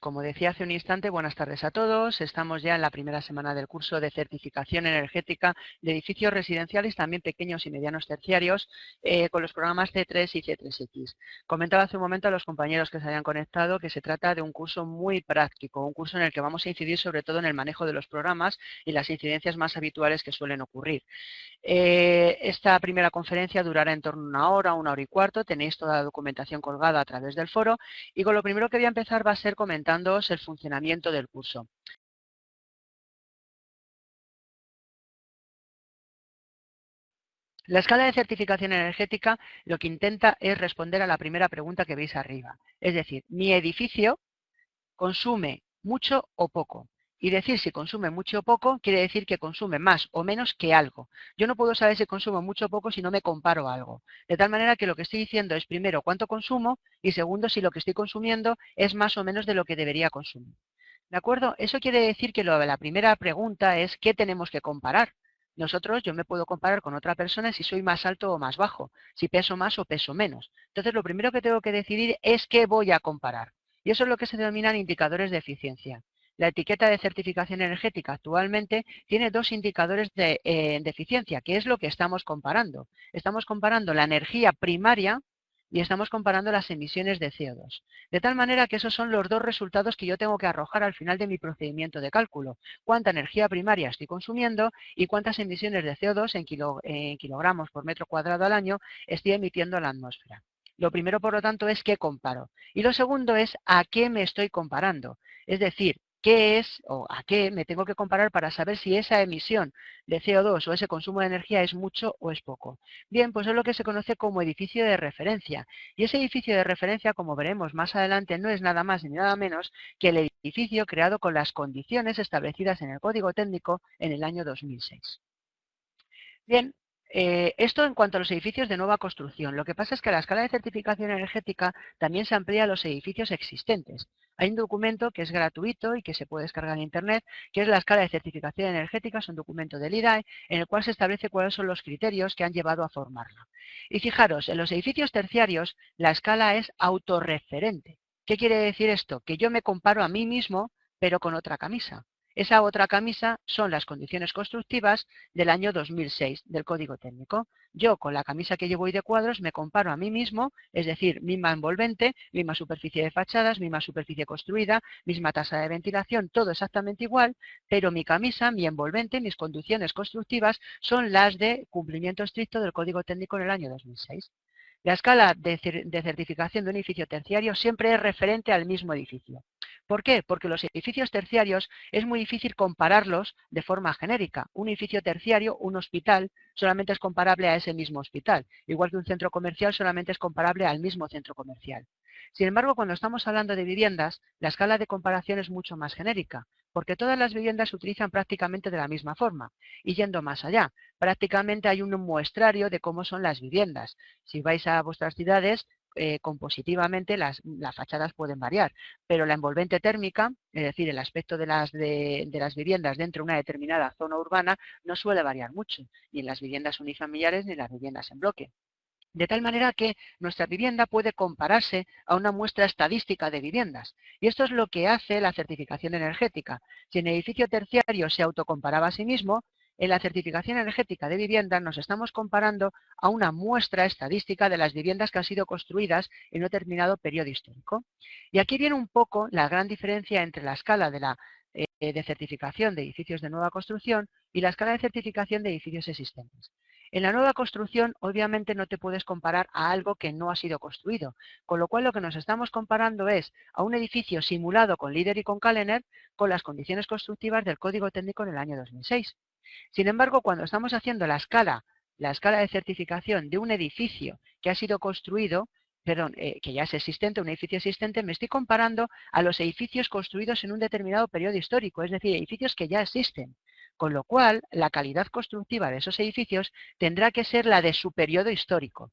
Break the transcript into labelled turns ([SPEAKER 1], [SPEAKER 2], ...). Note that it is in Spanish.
[SPEAKER 1] como decía hace un instante, buenas tardes a todos. Estamos ya en la primera semana del curso de certificación energética de edificios residenciales, también pequeños y medianos terciarios, con los programas C3 y C3X. Comentaba hace un momento a los compañeros que se habían conectado que se trata de un curso muy práctico, un curso en el que vamos a incidir sobre todo en el manejo de los programas y las incidencias más habituales que suelen ocurrir. Esta primera conferencia durará en torno a una hora y cuarto. Tenéis toda la documentación colgada a través del foro y con lo primero que voy a empezar va a ser comentándoos el funcionamiento del curso. La escala de certificación energética lo que intenta es responder a la primera pregunta que veis arriba. Es decir, mi edificio consume mucho o poco. Y decir si consume mucho o poco quiere decir que consume más o menos que algo. Yo no puedo saber si consumo mucho o poco si no me comparo a algo. De tal manera que lo que estoy diciendo es primero cuánto consumo y segundo si lo que estoy consumiendo es más o menos de lo que debería consumir. ¿De acuerdo? Eso quiere decir que la primera pregunta es ¿qué tenemos que comparar? Yo me puedo comparar con otra persona si soy más alto o más bajo, si peso más o peso menos. Entonces, lo primero que tengo que decidir es qué voy a comparar. Y eso es lo que se denominan indicadores de eficiencia. La etiqueta de certificación energética actualmente tiene dos indicadores de eficiencia, que es lo que estamos comparando. Estamos comparando la energía primaria y estamos comparando las emisiones de CO2. De tal manera que esos son los dos resultados que yo tengo que arrojar al final de mi procedimiento de cálculo. Cuánta energía primaria estoy consumiendo y cuántas emisiones de CO2 en kilogramos por metro cuadrado al año estoy emitiendo a la atmósfera. Lo primero, por lo tanto, es qué comparo. Y lo segundo es a qué me estoy comparando. Es decir, qué es o a qué me tengo que comparar para saber si esa emisión de CO2 o ese consumo de energía es mucho o es poco. Bien, pues es lo que se conoce como edificio de referencia. Y ese edificio de referencia, como veremos más adelante, no es nada más ni nada menos que el edificio creado con las condiciones establecidas en el Código Técnico en el año 2006. Bien, esto en cuanto a los edificios de nueva construcción. Lo que pasa es que la escala de certificación energética también se amplía a los edificios existentes. Hay un documento que es gratuito y que se puede descargar en Internet, que es la escala de certificación energética, es un documento del IDAE, en el cual se establece cuáles son los criterios que han llevado a formarla. Y fijaros, en los edificios terciarios la escala es autorreferente. ¿Qué quiere decir esto? Que yo me comparo a mí mismo, pero con otra camisa. Esa otra camisa son las condiciones constructivas del año 2006 del Código Técnico. Yo con la camisa que llevo hoy de cuadros me comparo a mí mismo, es decir, misma envolvente, misma superficie de fachadas, misma superficie construida, misma tasa de ventilación, todo exactamente igual, pero mi camisa, mi envolvente, mis condiciones constructivas son las de cumplimiento estricto del Código Técnico en el año 2006. La escala de certificación de un edificio terciario siempre es referente al mismo edificio. ¿Por qué? Porque los edificios terciarios es muy difícil compararlos de forma genérica. Un edificio terciario, un hospital, solamente es comparable a ese mismo hospital, igual que un centro comercial solamente es comparable al mismo centro comercial. Sin embargo, cuando estamos hablando de viviendas, la escala de comparación es mucho más genérica, porque todas las viviendas se utilizan prácticamente de la misma forma. Y yendo más allá, prácticamente hay un muestrario de cómo son las viviendas. Si vais a vuestras ciudades, compositivamente las fachadas pueden variar, pero la envolvente térmica, es decir, el aspecto de las viviendas dentro de una determinada zona urbana, no suele variar mucho, ni en las viviendas unifamiliares ni en las viviendas en bloque. De tal manera que nuestra vivienda puede compararse a una muestra estadística de viviendas. Y esto es lo que hace la certificación energética. Si en el edificio terciario se autocomparaba a sí mismo, en la certificación energética de vivienda nos estamos comparando a una muestra estadística de las viviendas que han sido construidas en un determinado periodo histórico. Y aquí viene un poco la gran diferencia entre la escala de certificación de edificios de nueva construcción y la escala de certificación de edificios existentes. En la nueva construcción, obviamente, no te puedes comparar a algo que no ha sido construido, con lo cual lo que nos estamos comparando es a un edificio simulado con LEED y con Calener con las condiciones constructivas del Código Técnico en el año 2006. Sin embargo, cuando estamos haciendo la escala de certificación de un edificio que ha sido construido, que ya es existente, un edificio existente, me estoy comparando a los edificios construidos en un determinado periodo histórico, es decir, edificios que ya existen. Con lo cual, la calidad constructiva de esos edificios tendrá que ser la de su periodo histórico.